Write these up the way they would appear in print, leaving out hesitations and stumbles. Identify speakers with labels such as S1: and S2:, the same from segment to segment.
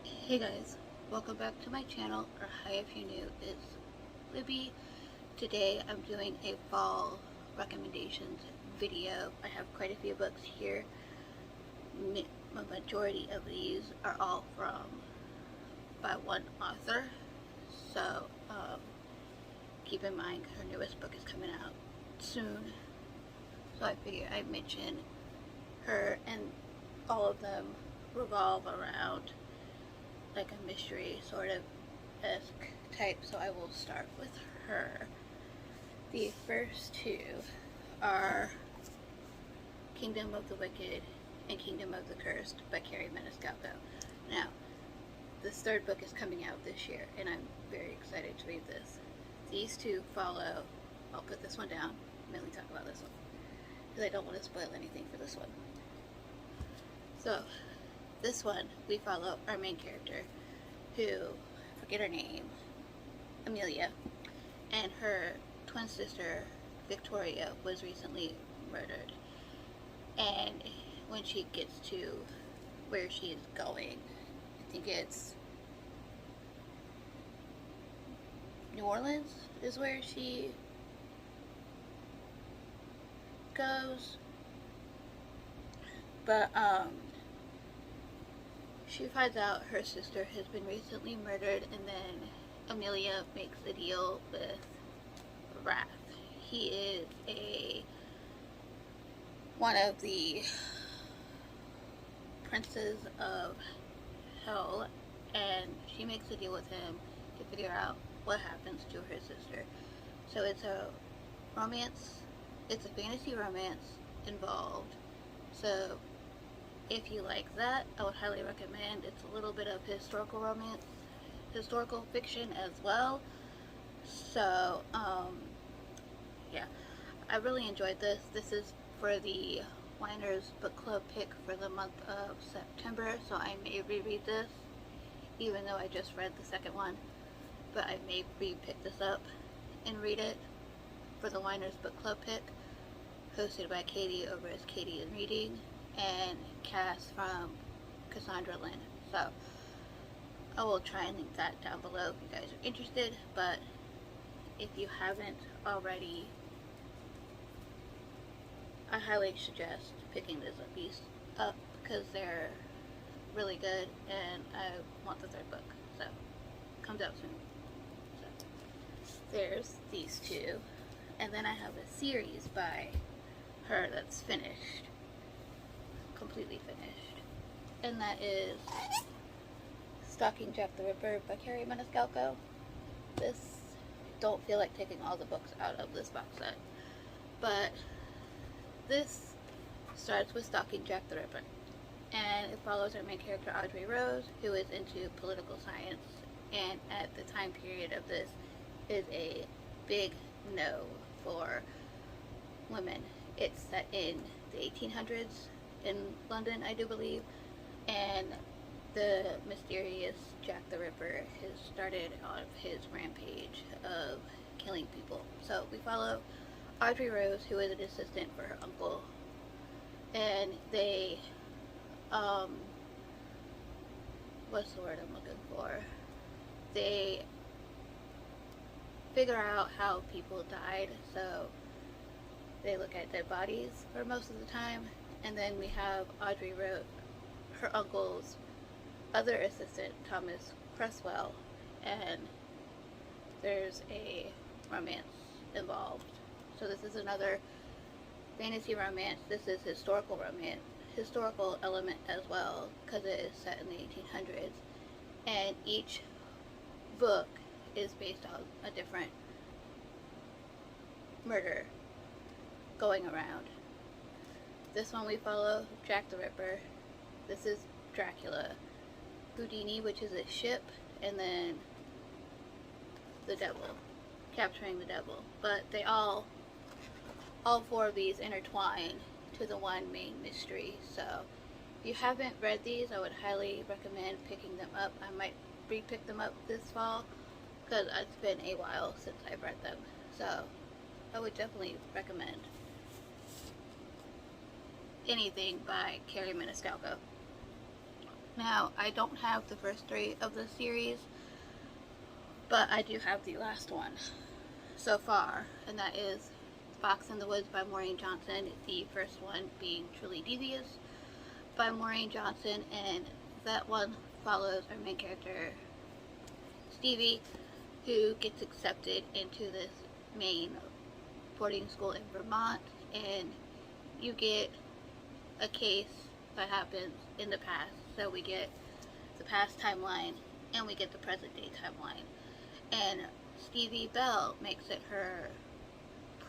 S1: Hey guys, welcome back to my channel, or hi if you're new, it's Libby. Today I'm doing a fall recommendations video. I have quite a few books here. A majority of these are all by one author, so keep in mind her newest book is coming out soon. So I figured I'd mention her, and all of them revolve around like a mystery sort of esque type, so I will start with her. The first two are Kingdom of the Wicked and Kingdom of the Cursed by Carrie Maniscalco. Now, this third book is coming out this year, and I'm very excited to read this. These two follow, I'll put this one down, mainly talk about this one, because I don't want to spoil anything for this one. So, this one, we follow our main character, who, I forget her name, Amelia, and her twin sister, Victoria, was recently murdered. And when she gets to where she's going, I think it's New Orleans is where she goes. But, she finds out her sister has been recently murdered, and then Amelia makes a deal with Wrath. He is one of the princes of hell, and she makes a deal with him to figure out what happens to her sister. So it's a romance, it's a fantasy romance involved. So if you like that, I would highly recommend. It's a little bit of historical romance, historical fiction as well. So, yeah, I really enjoyed this. This is for the Winer's Book Club pick for the month of September, so I may reread this, even though I just read the second one. But I may re-pick this up and read it for the Winer's Book Club pick, hosted by Katie over as Katie in Reading, and Cass from Cassandra Lynn. So I will try and link that down below if you guys are interested, but if you haven't already, I highly suggest picking these up because they're really good, and I want the third book, so it comes out soon. So there's these two, and then I have a series by her that's finished, completely finished, and that is Stalking Jack the Ripper by Carrie Maniscalco. This, don't feel like taking all the books out of this box set, but this starts with Stalking Jack the Ripper, and it follows our main character Audrey Rose, who is into political science, and at the time period of this is a big no for women. It's set in the 1800s in London, I do believe, and the mysterious Jack the Ripper has started on his rampage of killing people. So we follow Audrey Rose, who is an assistant for her uncle, and they, what's the word I'm looking for? They figure out how people died, so they look at dead bodies for most of the time. And then we have Audrey Rose, her uncle's other assistant, Thomas Cresswell, and there's a romance involved. So this is another fantasy romance. This is historical romance, historical element as well, because it is set in the 1800s. And each book is based on a different murder going around. This one we follow Jack the Ripper. This is Dracula. Houdini, which is a ship, and then the devil, capturing the devil. But they all four of these intertwine to the one main mystery. So if you haven't read these, I would highly recommend picking them up. I might re-pick them up this fall because it's been a while since I've read them. So I would definitely recommend anything by Carrie Maniscalco. Now, I don't have the first 3 of the series, but I do have the last one so far, and that is Fox in the Woods by Maureen Johnson, the first one being Truly Devious by Maureen Johnson, and that one follows our main character, Stevie, who gets accepted into this Maine boarding school in Vermont, and you get a case that happens in the past. So we get the past timeline and we get the present day timeline. And Stevie Bell makes it her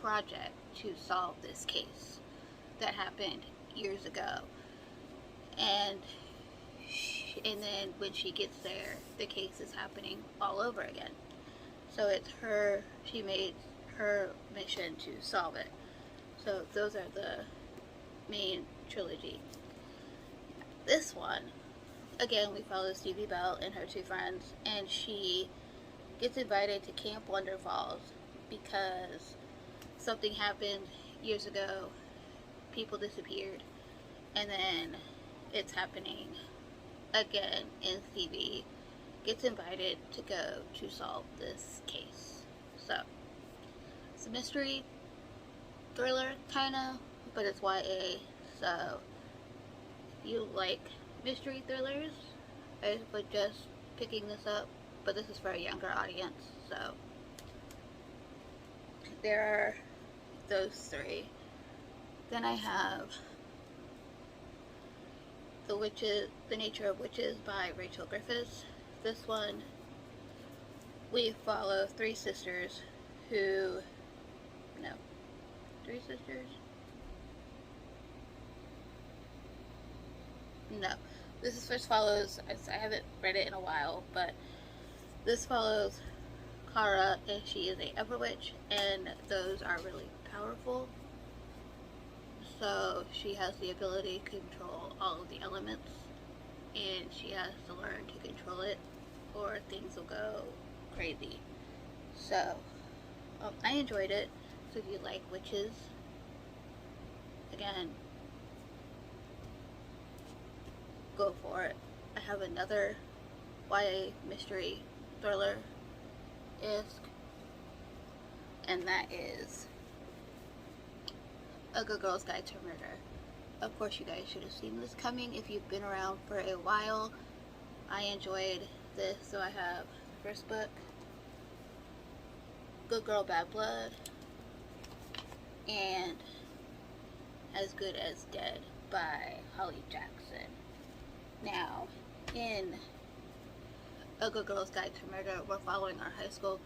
S1: project to solve this case that happened years ago. And then when she gets there, the case is happening all over again. So it's her, she made her mission to solve it. So those are the main trilogy. This one, again, we follow Stevie Bell and her 2 friends, and she gets invited to Camp Wonder Falls because something happened years ago, people disappeared, and then it's happening again, and Stevie gets invited to go to solve this case. So, it's a mystery thriller, kinda, but it's YA, so if you like mystery thrillers, I would just picking this up, but this is for a younger audience, so there are those 3. Then I have The Nature of Witches by Rachel Griffiths. This one, we follow 3 sisters who, no, 3 sisters? No. This first follows, I haven't read it in a while, but this follows Kara, and she is a Everwitch, and those are really powerful. So she has the ability to control all of the elements, and she has to learn to control it, or things will go crazy. So, I enjoyed it. So if you like witches, again, go for it. I have another YA mystery thriller-esque, and that is A Good Girl's Guide to Murder. Of course, you guys should have seen this coming if you've been around for a while. I enjoyed this. So I have the first book, Good Girl, Bad Blood, and As Good as Dead by Holly Jackson. Now, in A Good Girl's Guide to Murder, we're following our high school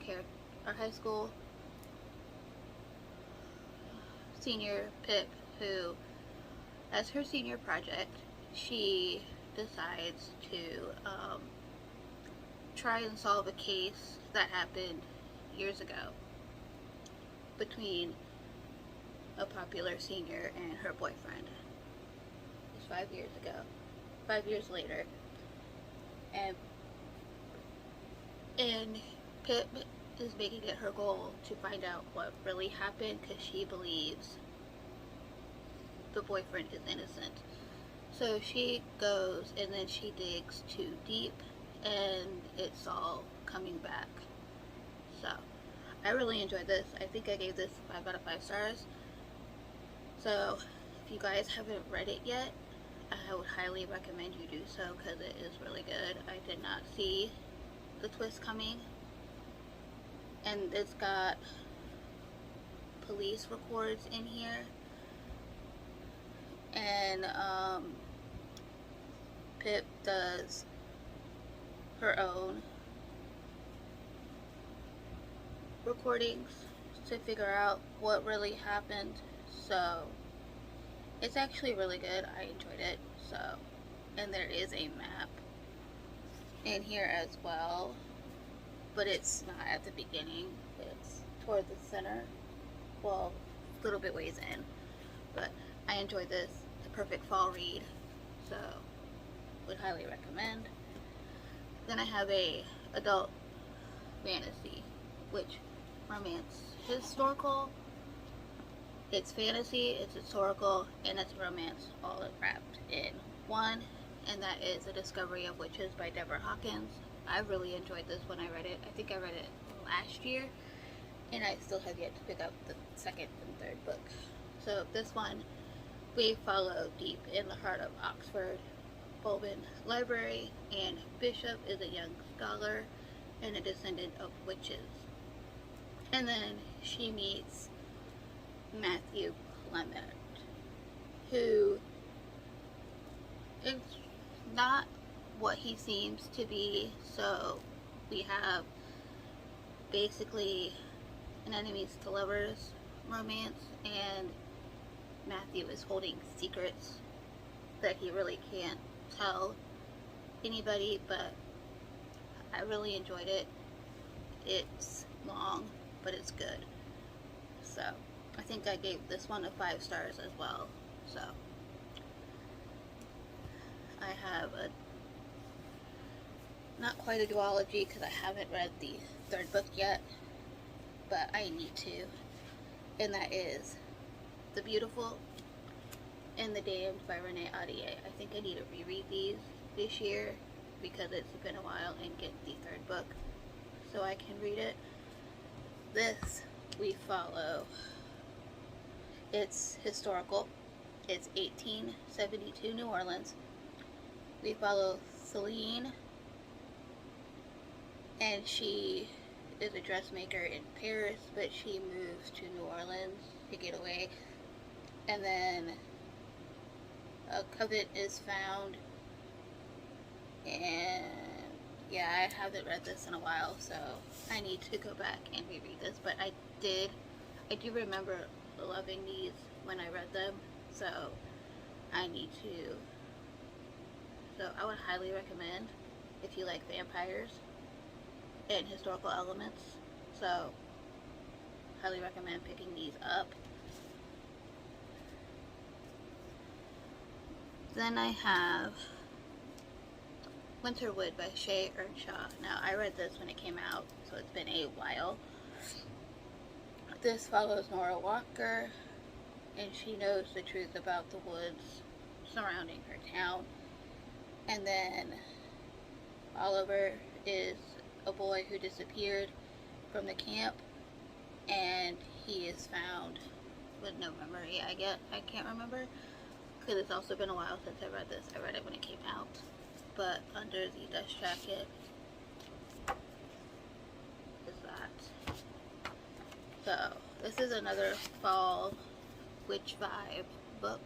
S1: senior, Pip, who, as her senior project, she decides to try and solve a case that happened years ago between a popular senior and her boyfriend. It's 5 years ago. 5 years later. And Pip is making it her goal to find out what really happened, because she believes the boyfriend is innocent. So she goes, and then she digs too deep, and it's all coming back. So I really enjoyed this. I think I gave this 5 out of 5 stars. So if you guys haven't read it yet, I would highly recommend you do so, because it is really good. I did not see the twist coming. And it's got police records in here. And Pip does her own recordings to figure out what really happened. So it's actually really good. I enjoyed it. So, and there is a map in here as well, but it's not at the beginning. It's toward the center. Well, a little bit ways in. But I enjoyed this. It's a perfect fall read. So would highly recommend. Then I have a adult fantasy, which romance, historical. It's fantasy, it's historical, and it's romance, all wrapped in one. and that is A Discovery of Witches by Deborah Hawkins. I really enjoyed this when I read it. I think I read it last year, and I still have yet to pick up the second and third book. So this one, we follow deep in the heart of Oxford Bolton Library, and Bishop is a young scholar and a descendant of witches. And then she meets Matthew Clement, who is not what he seems to be. So we have basically an enemies to lovers romance, and Matthew is holding secrets that he really can't tell anybody, but I really enjoyed it. It's long, but it's good. So I think I gave this one a 5 stars as well. So I have not quite a duology because I haven't read the third book yet, but I need to, and that is The Beautiful and The Damned by Renee Ahdieh. I think I need to reread these this year because it's been a while, and get the third book so I can read it. This we follow, it's historical. It's 1872 New Orleans. We follow Celine, and she is a dressmaker in Paris, but she moves to New Orleans to get away. And then a coven is found, and yeah, I haven't read this in a while, so I need to go back and reread this. But I do remember loving these when I read them, so I need to. So I would highly recommend if you like vampires and historical elements. So highly recommend picking these up. Then I have Winterwood by Shea Earnshaw. Now, I read this when it came out, so it's been a while. This follows Nora Walker, and she knows the truth about the woods surrounding her town. And then Oliver is a boy who disappeared from the camp, and he is found with no memory. I can't remember, because it's also been a while since I read this. I read it when it came out, but under the dust jacket is that. So this is another fall witch vibe book,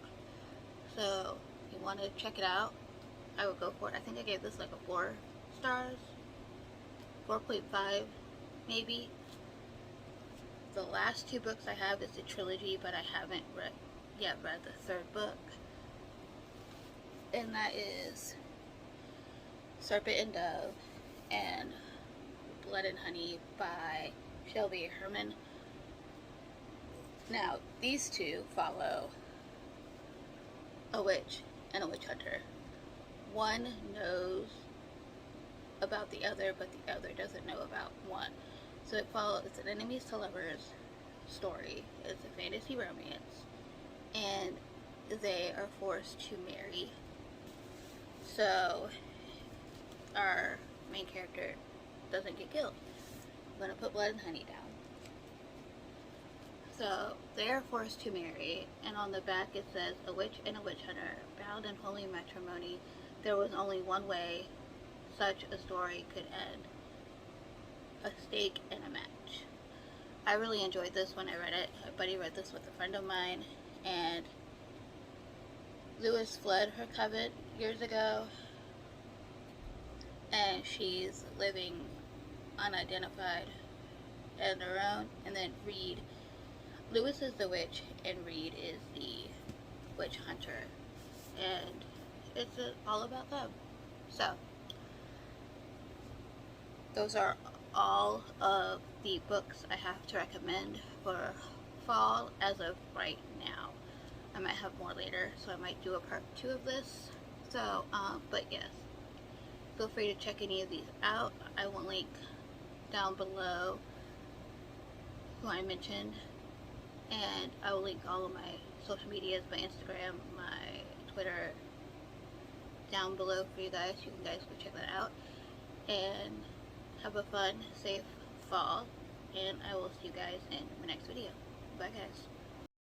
S1: so if you want to check it out, I would go for it. I think I gave this like a 4 stars, 4.5 maybe. The last 2 books I have is the trilogy, but I haven't yet read the third book, and that is Serpent and Dove and Blood and Honey by Shelby Herman. Now, these two follow a witch and a witch hunter. One knows about the other, but the other doesn't know about one. So it's an enemies to lovers story. It's a fantasy romance, and they are forced to marry. So our main character doesn't get killed. I'm gonna put Blood and Honey down. So they are forced to marry, and on the back it says, "A witch and a witch hunter, bound in holy matrimony. There was only one way such a story could end. A stake and a match." I really enjoyed this when I read it. A buddy read this with a friend of mine, and Lewis fled her coven years ago, and she's living unidentified on her own. And then Lewis is the witch, and Reed is the witch hunter, and it's all about them. So those are all of the books I have to recommend for fall as of right now. I might have more later, so I might do a part 2 of this. So, but yes, feel free to check any of these out. I will link down below who I mentioned, and I will link all of my social medias, my Instagram, my Twitter, down below for you guys. You guys go check that out. And have a fun, safe fall. And I will see you guys in my next video. Bye guys.